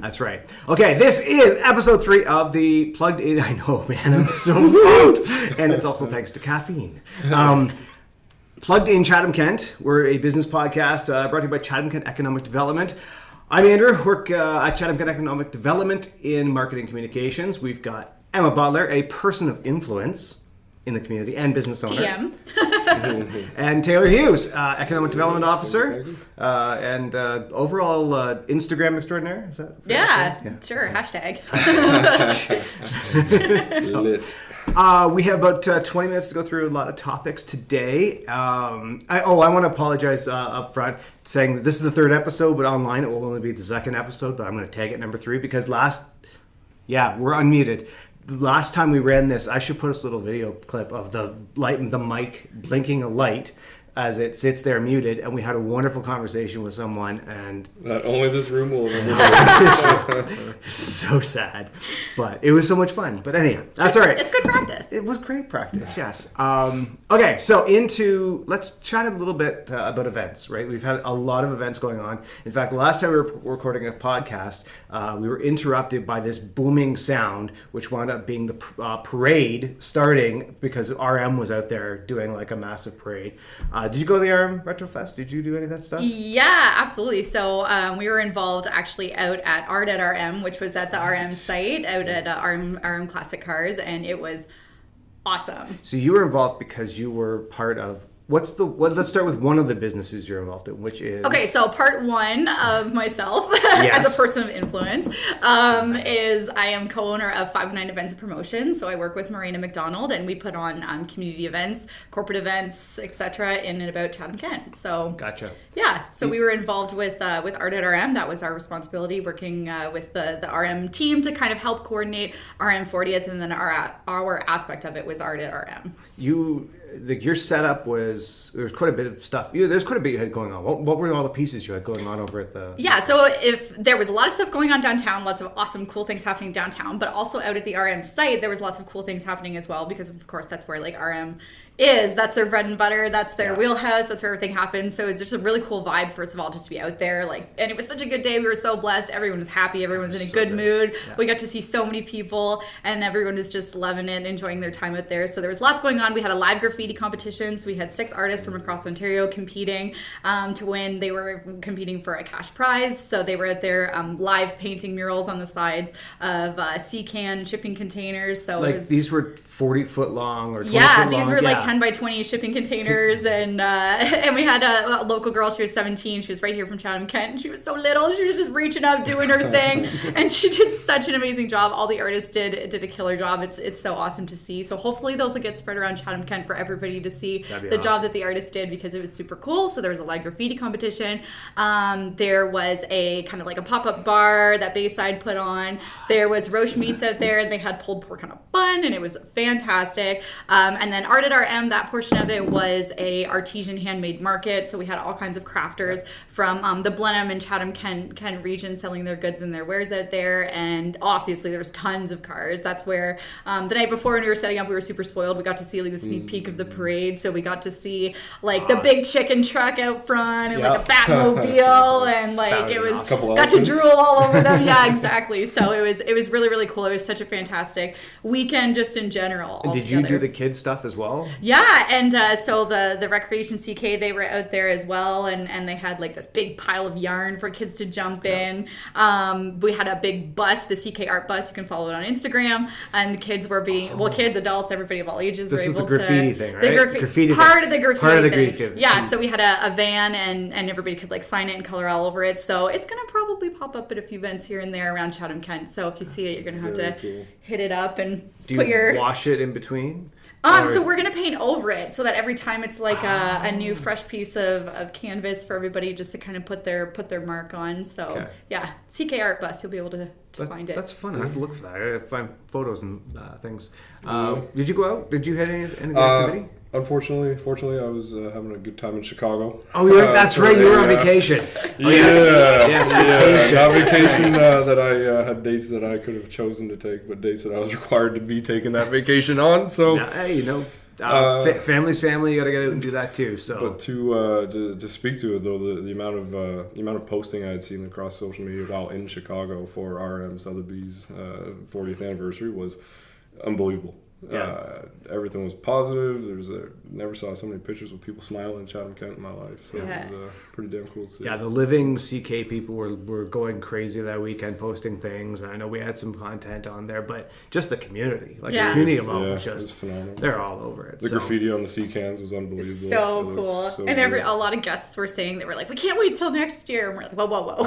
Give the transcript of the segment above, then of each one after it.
That's right. Okay, this is episode 3 of the Plugged In. I know, man, I'm so pumped. And it's also thanks to caffeine. Plugged In Chatham-Kent. We're a business podcast brought to you by Chatham-Kent Economic Development. I'm Andrew, work at Chatham-Kent Economic Development in marketing communications. We've got Emma Butler, a person of influence in the community and business owner. TM. And Taylor Hughes, Economic Development Officer and overall Instagram extraordinaire. Is that Yeah, sure. Hashtag. We have about 20 minutes to go through a lot of topics today. I want to apologize up front, saying that this is the 3rd episode, but online it will only be the 2nd episode, but I'm going to tag it number 3 because we're unmuted. Last time we ran this, I should put us a little video clip of the mic blinking a light as it sits there muted, and we had a wonderful conversation with someone, and that only this room will remember. So sad, but it was so much fun. But anyhow, that's all right. It's good practice. It was great practice, yes. Okay, so let's chat a little bit about events, right? We've had a lot of events going on. In fact, the last time we were recording a podcast, we were interrupted by this booming sound, which wound up being the parade starting because RM was out there doing like a massive parade. Did you go to the RM Retrofest? Did you do any of that stuff? Yeah, absolutely. So we were involved actually out at Art at RM, which was at the RM site, out at RM Classic Cars, and it was awesome. So you were involved because you were part of... let's start with one of the businesses you're involved in, which is... Okay, so part 1 of myself as a person of influence is I am co-owner of 509 Events and Promotions. So I work with Marina McDonald, and we put on community events, corporate events, etc. in and about Chatham-Kent. So gotcha. Yeah, so we were involved with Art at RM. That was our responsibility, working with the RM team to kind of help coordinate RM 40th, and then our aspect of it was Art at RM. Your setup was, there was quite a bit of stuff. There's quite a bit you had going on. What were all the pieces you had going on over at the... Yeah, so if there was a lot of stuff going on downtown, lots of awesome, cool things happening downtown, but also out at the RM site, there was lots of cool things happening as well, because of course that's where like RM is. That's their bread and butter. That's their wheelhouse. That's where everything happens. So it's just a really cool vibe, first of all, just to be out there. And it was such a good day. We were so blessed. Everyone was happy. Everyone was in a good mood. Yeah. We got to see so many people, and everyone was just loving it, enjoying their time out there. So there was lots going on. We had a live graffiti competition. So we had 6 artists from across Ontario competing to win. They were competing for a cash prize. So they were out there live painting murals on the sides of C-can shipping containers. So like these were 40-foot long or 20-foot long? Yeah, these were like 10 by 20 shipping containers, and we had a local girl. She was 17. She was right here from Chatham-Kent, and she was so little. She was just reaching up, doing her thing, and she did such an amazing job. All the artists did a killer job. It's so awesome to see. So hopefully those will get spread around Chatham-Kent for everybody to see the job that the artists did, because it was super cool. So there was a live graffiti competition. There was a kind of like a pop-up bar that Bayside put on. There was Roche Meats out there, and they had pulled pork on a bun, and it was fantastic. And then Art at RM, that portion of it was a artesian handmade market. So we had all kinds of crafters from the Blenheim and Chatham-Kent region selling their goods and their wares out there. And obviously there was tons of cars. That's where the night before when we were setting up, we were super spoiled. We got to see like the sneak peek of the parade. So we got to see like the big chicken truck out front and like a Batmobile, and like it was got to drool all over them. Yeah, exactly. So it was really, really cool. It was such a fantastic weekend just in general. And did you do the kids stuff as well? Yeah, and so the Recreation CK, they were out there as well, and they had like this big pile of yarn for kids to jump in. We had a big bus, the CK art bus. You can follow it on Instagram, and the kids were kids, adults, everybody of all ages were able to... This is the graffiti thing, right? The graffiti part of the graffiti thing. Graffiti. Yeah, so we had a van, and everybody could like sign it and color all over it. So it's going to probably pop up at a few events here and there around Chatham-Kent. So if you see it, you're going to have to hit it up and put your... wash it in between? So we're gonna paint over it so that every time it's like a new fresh piece of canvas for everybody just to kind of put their mark on. So yeah, CK Art Bus, you'll be able to find it. That's fun. I have to look for that. I have to find photos and things. Did you go out? Did you have any of the activity? Fortunately, I was having a good time in Chicago. Oh, that's right. You were on vacation. Yes, vacation. Not vacation that I had dates that I could have chosen to take, but dates that I was required to be taking that vacation on. So, hey, Family's family. You got to get out and do that too. So, but to speak to it though, the amount of posting I had seen across social media while in Chicago for RM Sotheby's 40th anniversary was unbelievable. Yeah. Everything was positive. Never saw so many pictures with people smiling in Chatham-Kent in my life. So it was pretty damn cool to see. Yeah, the living CK people were going crazy that weekend, posting things. I know we had some content on there, but just the community, the community alone was just phenomenal. They're all over it. The graffiti on the sea cans was unbelievable. So cool. So and a lot of guests were saying they were like, we can't wait till next year. And we're like, whoa.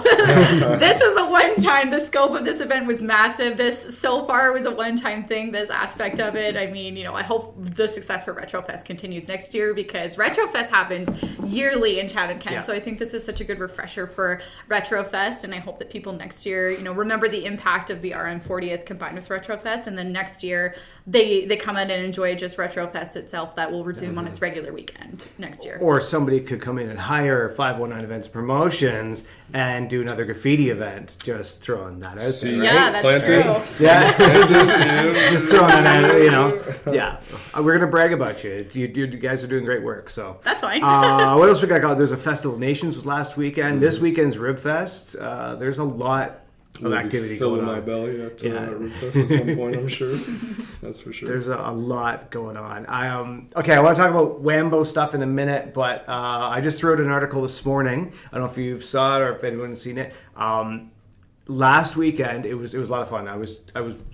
This was a one-time. The scope of this event was massive. This so far was a one-time thing, this aspect of it. I mean, I hope the success for RetroFest continues next year because RetroFest happens yearly in Chatham-Kent. Yeah. So I think this was such a good refresher for RetroFest, and I hope that people next year, remember the impact of the RM 40th combined with RetroFest, and then next year they come in and enjoy just RetroFest itself. That will resume on its regular weekend next year. Or somebody could come in and hire 519 Events Promotions and do another graffiti event. Just throwing that out there, right? Yeah, that's true. Yeah, just throwing that out, Yeah, we're gonna brag about you. You guys are doing great work. So that's fine. What else we got? There's a Festival of Nations was last weekend. This weekend's Rib Fest. There's a lot of activity going on. My belly at Rib Fest at some point, I'm sure. That's for sure. There's a lot going on. I want to talk about Wambo stuff in a minute, but I just wrote an article this morning. I don't know if you saw it or if anyone's seen it. Last weekend, it was a lot of fun. I was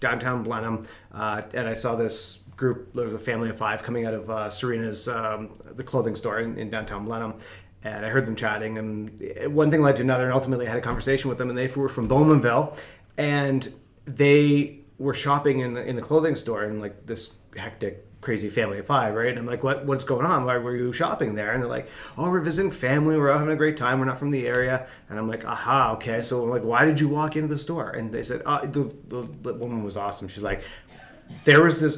downtown Blenheim, and I saw this group. There was a family of 5 coming out of Serena's, the clothing store in downtown Blenheim. And I heard them chatting, and one thing led to another, and ultimately I had a conversation with them, and they were from Bowmanville, and they were shopping in the clothing store, and like this hectic, crazy family of 5, right? And I'm like, what's going on? Why were you shopping there? And they're like, oh, we're visiting family, we're out having a great time, we're not from the area. And I'm like, aha, okay. So I'm like, why did you walk into the store? And they said, the woman was awesome. She's like, there was this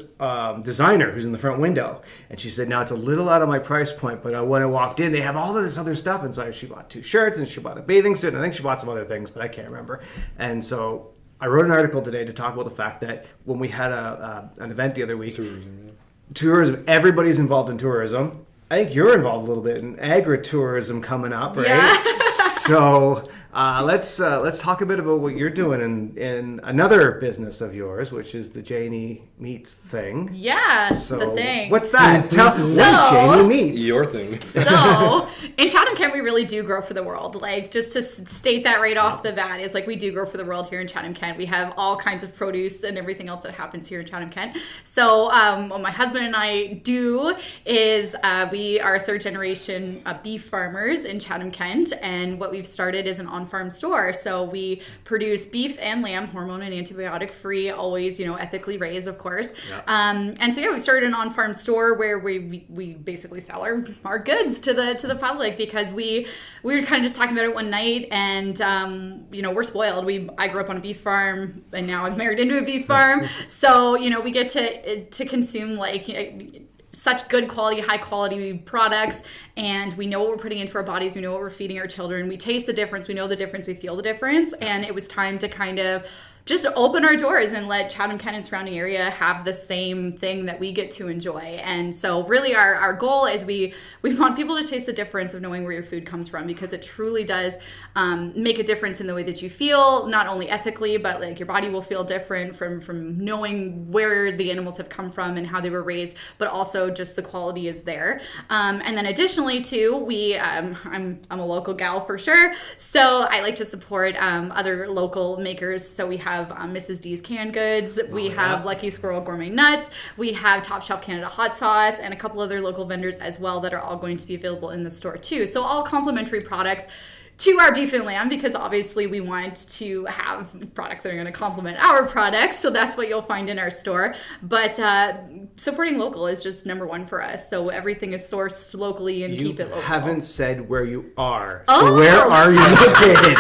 designer who's in the front window, and she said, now it's a little out of my price point, but when I walked in, they have all of this other stuff. And so she bought 2 shirts, and she bought a bathing suit, and I think she bought some other things, but I can't remember. And so I wrote an article today to talk about the fact that when we had an event the other week, tourism, everybody's involved in tourism. I think you're involved a little bit in agritourism coming up, right? Yeah. So let's talk a bit about what you're doing in another business of yours, which is the J&E Meats thing. Yeah, so the thing. What's that? What is J&E Meats? Your thing. So in Chatham-Kent, we really do grow for the world. Like, just to state that right off the bat, is like we do grow for the world here in Chatham-Kent. We have all kinds of produce and everything else that happens here in Chatham-Kent. So what my husband and I do is we are 3rd generation beef farmers in Chatham-Kent, and what we've started is an on-farm store. So we produce beef and lamb, hormone and antibiotic free, always, ethically raised, of course. Yeah. And so we started an on-farm store where we basically sell our goods to the public, because we were kind of just talking about it one night, and we're spoiled. I grew up on a beef farm, and now I'm married into a beef farm. So we get to consume such good quality, high quality products, and we know what we're putting into our bodies, we know what we're feeding our children, we taste the difference, we know the difference, we feel the difference, and it was time to kind of just open our doors and let Chatham-Kent and surrounding area have the same thing that we get to enjoy. And so really our goal is we want people to taste the difference of knowing where your food comes from, because it truly does make a difference in the way that you feel, not only ethically, but your body will feel different from knowing where the animals have come from and how they were raised, but also just the quality is there. And then additionally too, I'm a local gal for sure, so I like to support other local makers. So we have Mrs. D's canned goods, we have Lucky Squirrel Gourmet Nuts, we have Top Shelf Canada Hot Sauce, and a couple other local vendors as well that are all going to be available in the store too. So all complimentary products to our beef and lamb, because obviously we want to have products that are going to complement our products. So that's what you'll find in our store. But supporting local is just number one for us. So everything is sourced locally and keep it local. You haven't said where you are. So where are you located?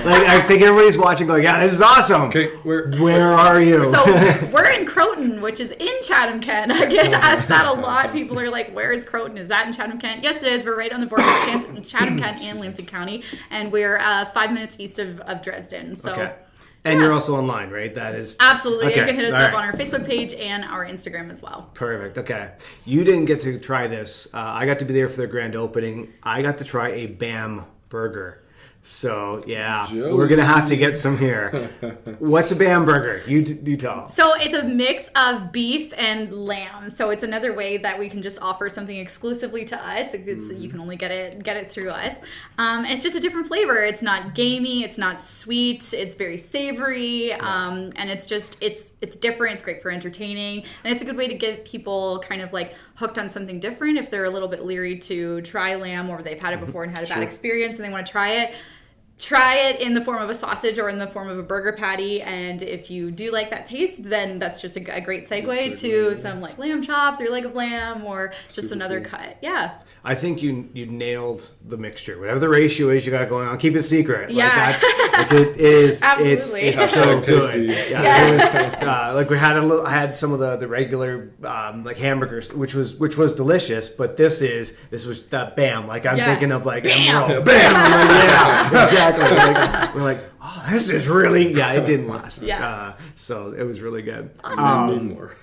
I think everybody's watching going, yeah, this is awesome. Okay, where are you? So we're in Croton, which is in Chatham-Kent. I get asked that a lot. People are like, where is Croton? Is that in Chatham-Kent? Yes, it is. We're right on the border of Chatham-Kent and Lambton County. And we're 5 minutes east of Dresden. So And you're also online, right? That is Absolutely. Okay, You can hit us all up right. on our Facebook page and our Instagram as well. Perfect. Okay. You didn't get to try this. I got to be there for their grand opening. I got to try a BAM burger. So, yeah, Joey. we're going to have to get some here. What's a BAM burger? You tell. So it's a mix of beef and lamb. So it's another way that we can just offer something exclusively to us. You can only get it through us. And it's just a different flavor. It's not gamey. It's not sweet. It's very savory. And it's different. It's great for entertaining. And it's a good way to get people kind of like hooked on something different if they're a little bit leery to try lamb or they've had it before and had a bad experience and they want to try it. Try it in the form of a sausage or in the form of a burger patty, and if you do like that taste, then that's just a great segue to some like lamb chops or leg of lamb or just Super another cool. cut. Yeah. I think you nailed the mixture. Whatever the ratio is you got going on, keep it secret. Yeah. Like that's, it is. Absolutely. It's so Tasty. good. Yeah. It was, like we had I had some of the regular like hamburgers, which was delicious. But this was that BAM. Like I'm thinking of like Bam. Emerald. BAM. I'm like, yeah, exactly. Like, we're like, oh, this is really. Yeah, it didn't last. Yeah. So it was really good. Need more.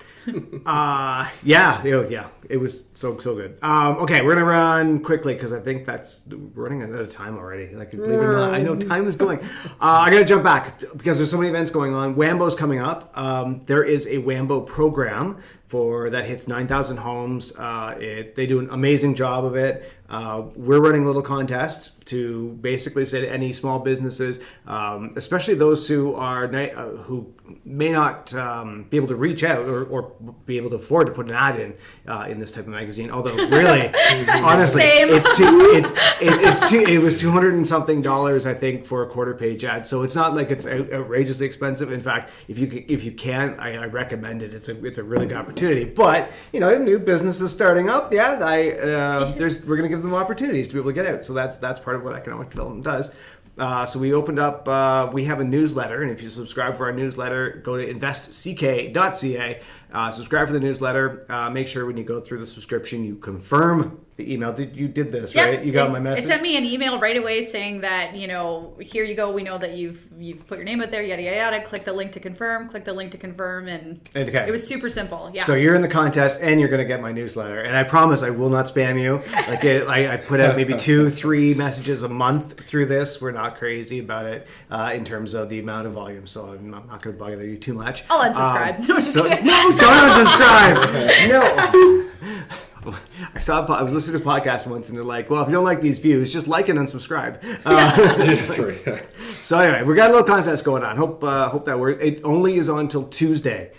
Yeah, it was so good. Okay, we're gonna run quickly because I think we're running out of time already. Like, believe it or not, I know time is going. I gotta jump back because there's so many events going on. Wambo's coming up. There is a Wambo program that hits 9,000 homes. They do an amazing job of it. We're running a little contest to basically say to any small businesses, especially those who who may not be able to reach out or be able to afford to put an ad in this type of magazine. Although really, honestly, Same. it was $200 and something I think for a quarter page ad. So it's not like it's outrageously expensive. In fact, if you can, I recommend it. It's a really good opportunity. But new businesses starting up, we're going to give them opportunities to be able to get out. So that's part of what economic development does. So we opened up, we have a newsletter, and if you subscribe for our newsletter, go to investck.ca, subscribe for the newsletter, make sure when you go through the subscription, you confirm the email. You did this, Yep. right? You got my message? It sent me an email right away saying that, here you go. We know that you've put your name out there, yada, yada, yada. Click the link to confirm, and Okay. it was super simple. Yeah. So you're in the contest, and you're going to get my newsletter. And I promise I will not spam you. Like I put out maybe 2-3 messages a month through this. We're not crazy about it in terms of the amount of volume. So I'm not going to bother you too much. I'll unsubscribe. No, just kidding. No, don't unsubscribe. No. I was listening to a podcast once, and they're like, "Well, if you don't like these views, just like and unsubscribe." That's right. So anyway, we got a little contest going on. Hope that works. It only is on until Tuesday.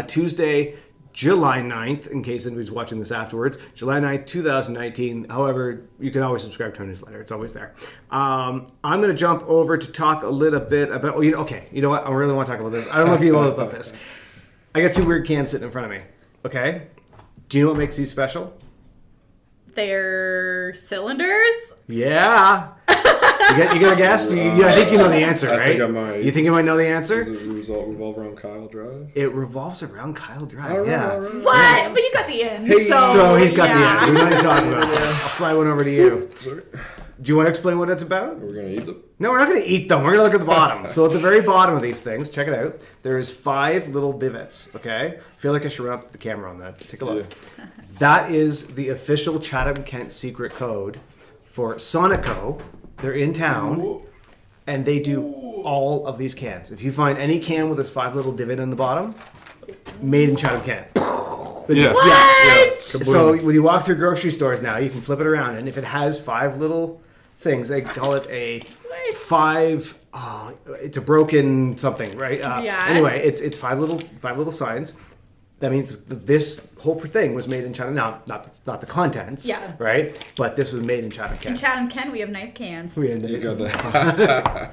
Tuesday, July 9th, in case anybody's watching this afterwards. July 9th, 2019. However, you can always subscribe to our newsletter. It's always there. I'm going to jump over to talk a little bit about... okay, you know what? I really want to talk about this. I don't know if you know about this. I got 2 weird cans sitting in front of me. Okay? Do you know what makes these special? They're cylinders? Yeah. You got a guess? I think you know the answer, right? I think I might. You think you might know the answer? Does it revolve around Kyle Drive? It revolves around Kyle Drive. All right, yeah. all right. What? But you got the end. So he's got yeah. the end. We're going to talk about this. I'll slide one over to you. Sorry. Do you want to explain what it's about? We're going to eat them? No, we're not going to eat them. We're going to look at the bottom. So at the very bottom of these things, check it out. There's 5 little divots, okay? I feel like I should run up the camera on that. Take a look. Yeah. That is the official Chatham-Kent secret code for Sonico. They're in town, and they do all of these cans. If you find any can with this 5 little divot in the bottom, made in Chatham-Kent. Yeah. What? So when you walk through grocery stores now, you can flip it around, and if it has 5 little things, they call it a 5. It's a broken something, right? Yeah. Anyway, it's 5 little signs. That means this whole thing was made in China. Now, not the contents, Yeah. right? But this was made in China. In Chatham-Kent, we have nice cans. You got that.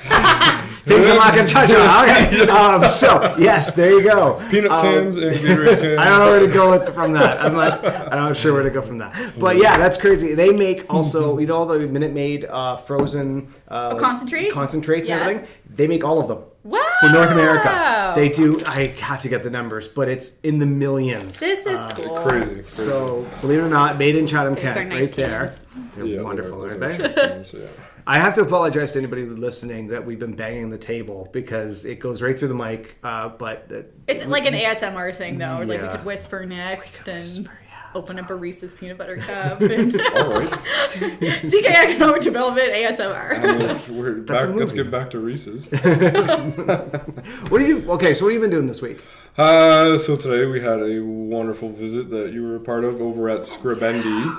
Things I'm not going to touch on. Okay. So yes, there you go. Peanut cans and Gatorade cans. I don't know where to go from that. I'm not sure where to go from that. But yeah, that's crazy. They make also, all the Minute Maid frozen concentrate? concentrates and Yeah. everything. They make all of them. Wow. For North America. They do. I have to get the numbers, but it's in the millions. This is cool. Crazy. So, believe it or not, made in There's our Chatham-Kent, nice right there. cans. They're Yeah, wonderful, those aren't are they? nice cans, yeah. I have to apologize to anybody listening that we've been banging the table because it goes right through the mic. But It's like an ASMR thing, though. Like we Yeah. could whisper next and whisper, open up a Reese's peanut butter cup. And All right. CK Economic Development ASMR. Let's get back to Reese's. What do you? Okay, so what have you been doing this week? So today we had a wonderful visit that you were a part of over at Scribendi.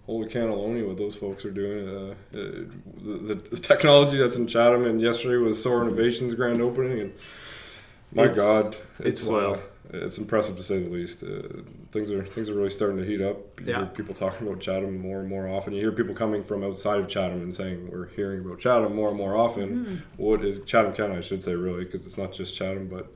Holy cannelloni, what those folks are doing. The technology that's in Chatham, and yesterday was Soar Innovation's grand opening, and God, it's wild. It's impressive to say the least. Things are really starting to heat up. You Yeah. hear people talking about Chatham more and more often. You hear people coming from outside of Chatham and saying we're hearing about Chatham more and more often. What is Chatham-Kent, I should say, really, because it's not just Chatham, but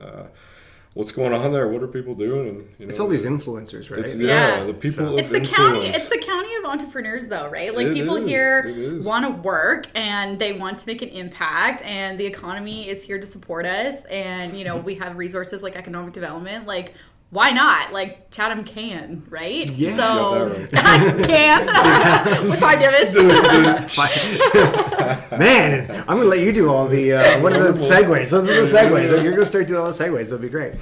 what's going on there? What are people doing? And It's all these influencers, right? It's, Yeah. the people It's of the county. influence. It's the county of entrepreneurs, though, right? Like It people is, here it is. want to work and they want to make an impact, and the economy is here to support us. And we have resources like economic development. Like, why not? Like Chatham can, right? Yeah. So Got that can with 5 divots. Man, I'm gonna let you do all the what are the segues? Those are the segues. You're gonna start doing all the segues. That'll be great.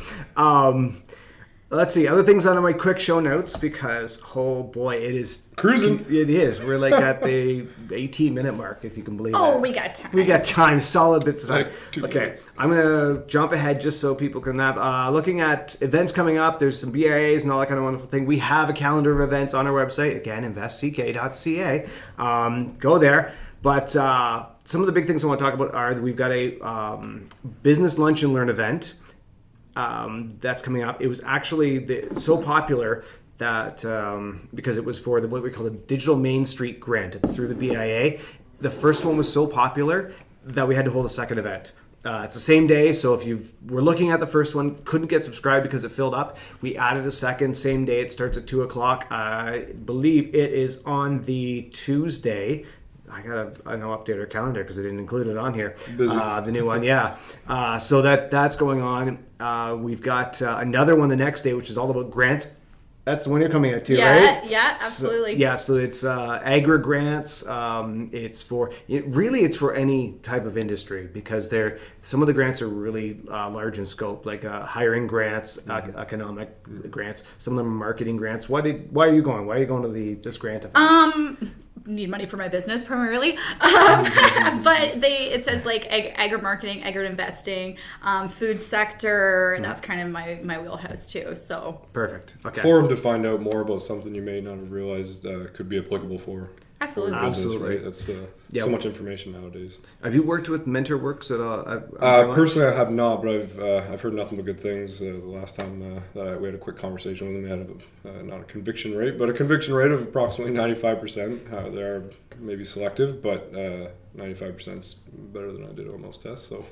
Let's see other things on my quick show notes because oh boy, it is Cruising. It is. We're like at the 18-minute mark, if you can believe Oh, that. we got time. We got time, solid bits of time. Like 2 Okay, minutes. I'm gonna jump ahead just so people can have. Looking at events coming up, there's some BIAs and all that kind of wonderful thing. We have a calendar of events on our website. Again, investck.ca. Go there. But some of the big things I want to talk about are that we've got a business lunch and learn event that's coming up. It was actually so popular that because it was for what we call the Digital Main Street Grant. It's through the BIA. The first one was so popular that we had to hold a second event. It's the same day, so if you were looking at the first one, couldn't get subscribed because it filled up, we added a second, same day. It starts at 2 o'clock. I believe it is on the Tuesday. I gotta update our calendar because I didn't include it on here. Busy. The new one, yeah. So that's going on. We've got another one the next day, which is all about grants. That's the one you're coming at too, right? Yeah, absolutely. So it's Agri Grants. It's for any type of industry because some of the grants are really large in scope, like hiring grants, economic grants. Some of them are marketing grants. Why are you going? Why are you going to this grant event? Need money for my business primarily, but it says like agri marketing, agri investing, food sector. That's kind of my wheelhouse too. So Perfect. Okay. Forum to find out more about something you may not have realized could be applicable for absolutely. your business, Absolutely. right? That's Yeah. so much information nowadays. Have you worked with MentorWorks at all? Personally, I have not, but I've heard nothing but good things. The last time that we had a quick conversation with them, they had not a conviction rate, but a conviction rate of approximately 95%. They are maybe selective, but 95% is better than I did on most tests. So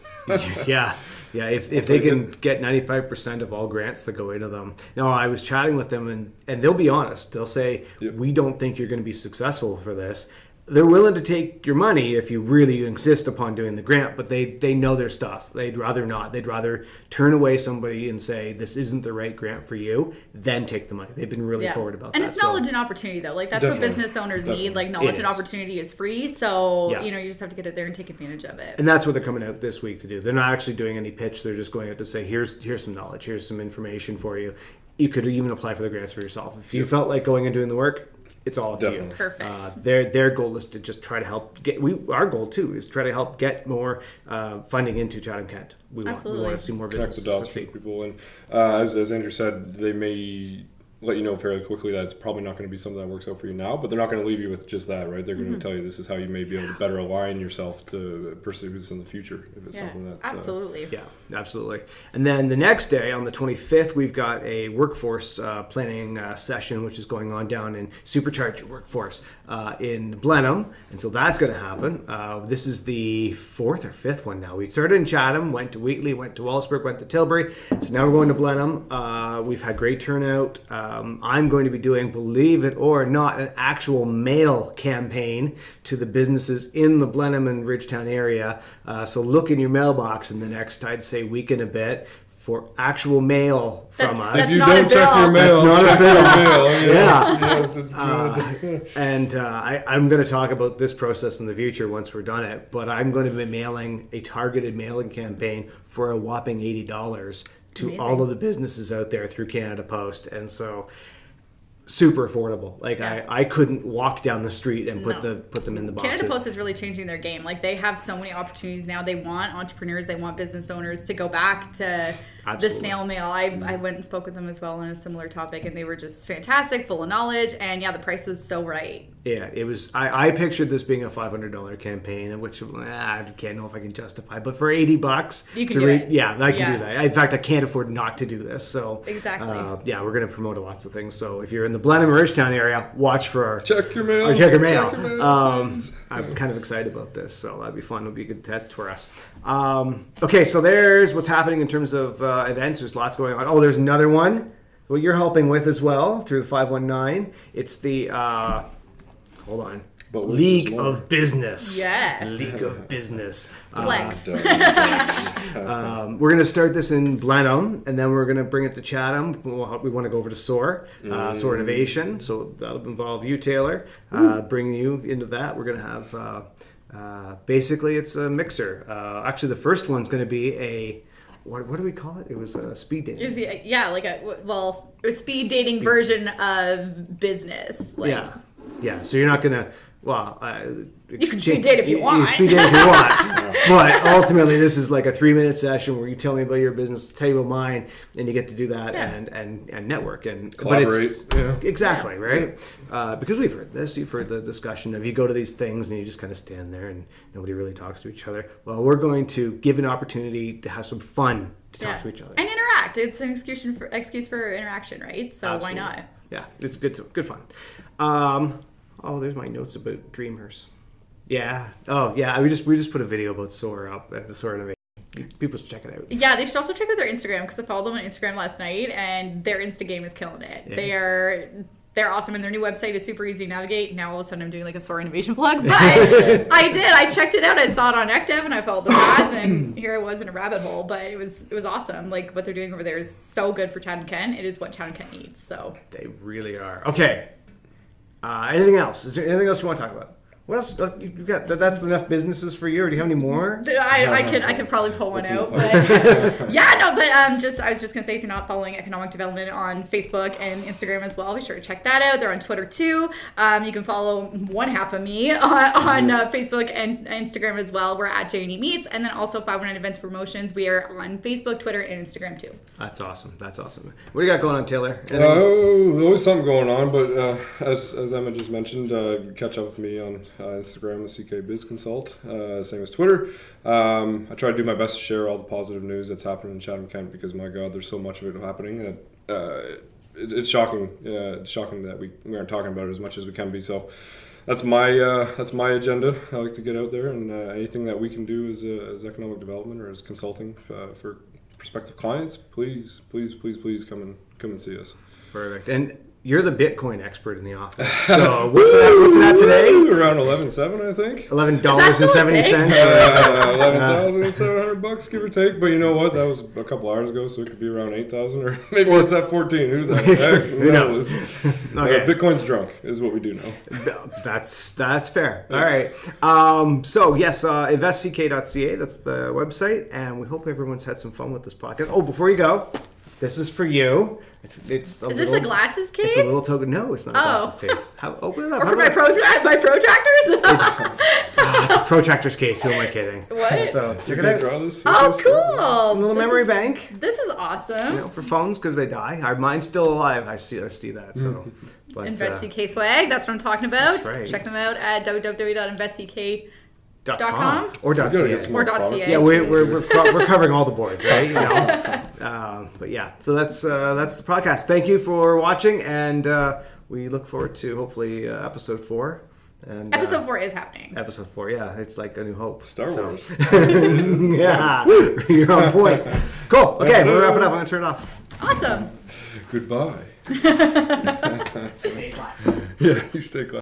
yeah. If they can get 95% of all grants that go into them. No, I was chatting with them, and they'll be honest. They'll say, Yep. we don't think you're going to be successful for this. They're willing to take your money if you really insist upon doing the grant, but they know their stuff. They'd rather not. They'd rather turn away somebody and say, this isn't the right grant for you, than take the money. They've been really forward about and that. it's knowledge and opportunity though. Like that's Definitely. what business owners Definitely. need. Like knowledge It and is. opportunity is free. So Yeah. you just have to get out there and take advantage of it. And that's what they're coming out this week to do. They're not actually doing any pitch. They're just going out to say, here's some knowledge, here's some information for you. You could even apply for the grants for yourself. If you felt like going and doing the work, it's all up to you. Definitely. Perfect. Their goal is to just try to help get. Our goal too is to try to help get more funding into Chatham-Kent. We want Absolutely. to see more connect businesses the dots succeed. with people. And as Andrew said, they may let you know fairly quickly that it's probably not going to be something that works out for you now, but they're not going to leave you with just that, right? They're going to tell you this is how you may be able to better align yourself to pursue this in the future if it's something that's absolutely. Yeah, absolutely. And then the next day, on the 25th, we've got a workforce planning session, which is going on down in Supercharge Your Workforce in Blenheim. And so that's going to happen. This is the 4th or 5th one now. We started in Chatham, went to Wheatley, went to Wallaceburg, went to Tilbury. So now we're going to Blenheim. We've had great turnout. I'm going to be doing, believe it or not, an actual mail campaign to the businesses in the Blenheim and Ridgetown area. So look in your mailbox in the next, I'd say, week and a bit for actual mail from us. That's If you not a don't check your bill. mail, That's not a check bill. your mail. Yes, Yeah. yes, it's good. And I'm going to talk about this process in the future once we're done it. But I'm going to be mailing a targeted mailing campaign for a whopping $80 to Amazing. all of the businesses out there through Canada Post. And so super affordable. Like Yeah. I couldn't walk down the street and put No. them in the boxes. Canada Post is really changing their game. Like, they have so many opportunities now. They want entrepreneurs, they want business owners to go back to the Absolutely. snail mail. I went and spoke with them as well on a similar topic, and they were just fantastic, full of knowledge, and yeah, the price was so right. Yeah, it was. I pictured this being a $500 campaign, which I can't know if I can justify. But for $80, You can do it. Yeah, I can Yeah. do that. In fact, I can't afford not to do this. So Exactly. yeah, we're going to promote lots of things. So if you're in the Blenheim or Ridgetown area, watch for our Check your mail. or check your mail. Check your mail, please. I'm kind of excited about this, so that'd be fun. It'll be a good test for us. Okay, so there's what's happening in terms of events. There's lots going on. Oh, there's another one. What you're helping with as well through the 519. It's the hold on. But League there's more. of Business. Yes. League of Business. Flex. We're going to start this in Blenheim, and then we're going to bring it to Chatham. We want to go over to SOAR, SOAR Innovation. So that'll involve you, Taylor. Bring you into that. We're going to have, basically, it's a mixer. Actually, the first one's going to be a, what do we call it? It was a speed dating. Like a speed dating version of business. Like, Yeah. So you're not going to, You can speed date if you want. You speed date if you want. But ultimately, this is like a 3-minute session where you tell me about your business, tell you about mine, and you get to do that and network and Collaborate. Exactly, right? Because we've heard this. You've heard the discussion of you go to these things and you just kind of stand there and nobody really talks to each other. Well, we're going to give an opportunity to have some fun to talk to each other. And interact. It's an excuse for interaction, right? So Absolutely. why not? Yeah, it's good fun. There's my notes about Dreamers. Yeah. Oh, yeah. We just put a video about SOAR up at the SOAR Innovation. People should check it out. Yeah, they should also check out their Instagram, because I followed them on Instagram last night, and their Insta game is killing it. Yeah. They're awesome, and their new website is super easy to navigate. Now all of a sudden I'm doing like a SOAR Innovation plug, but I checked it out. I saw it on ECDev, and I followed the path, and here I was in a rabbit hole. But it was awesome. Like, what they're doing over there is so good for Chatham-Kent. It is what Chatham-Kent needs. So They really are. Okay. Anything else? Is there anything else you want to talk about? What else? You've got that's enough businesses for you, or do you have any more? I could probably pull one out, but I was just gonna say, if you're not following economic development on Facebook and Instagram as well, be sure to check that out. They're on Twitter too. You can follow one half of me on Facebook and Instagram as well. We're at J&E Meats, and then also 519 Events Promotions. We are on Facebook, Twitter, and Instagram too. That's awesome. What do you got going on, Taylor? Always something going on, but as Emma just mentioned, catch up with me on Instagram at CK Biz Consult, same as Twitter. I try to do my best to share all the positive news that's happening in Chatham-Kent, because my God, there's so much of it happening. It's shocking. It's shocking that we aren't talking about it as much as we can be. So that's my agenda. I like to get out there, and anything that we can do as economic development or as consulting for prospective clients, please come and see us. Perfect. And you're the Bitcoin expert in the office. So what's it at today? Around 11.7, I think. $11.70. $11,700, give or take. But you know what? That was a couple hours ago, so it could be around 8,000, or maybe it's at 14. Who the heck? Who knows? Okay. Bitcoin's drunk is what we do know. That's fair. All right. So yes, investck.ca. That's the website, and we hope everyone's had some fun with this podcast. Oh, before you go, this is for you. It's Is this a glasses case? It's a little token. No, it's not a glasses case. Open it up. Or for my protractors? It's a protractor's case. Who am I kidding? What? So check You it can out. draw this. Oh, cool. A little This memory is- bank. This is awesome. For phones, because they die. Mine's still alive. I see that. So, but, InvestCK swag. That's what I'm talking about. That's right. Check them out at www.investck.com. or Good, .ca. it's Or more .ca. Yeah, we're covering all the boards, right? But yeah, so that's the podcast. Thank you for watching, and we look forward to hopefully episode 4. And Episode 4 is happening. Episode 4, yeah, it's like A New Hope. Star Wars. Yeah, you're on point. Cool. Okay, we'll wrap it up. I'm gonna turn it off. Awesome. Goodbye. Stay classy. Yeah, you stay classy.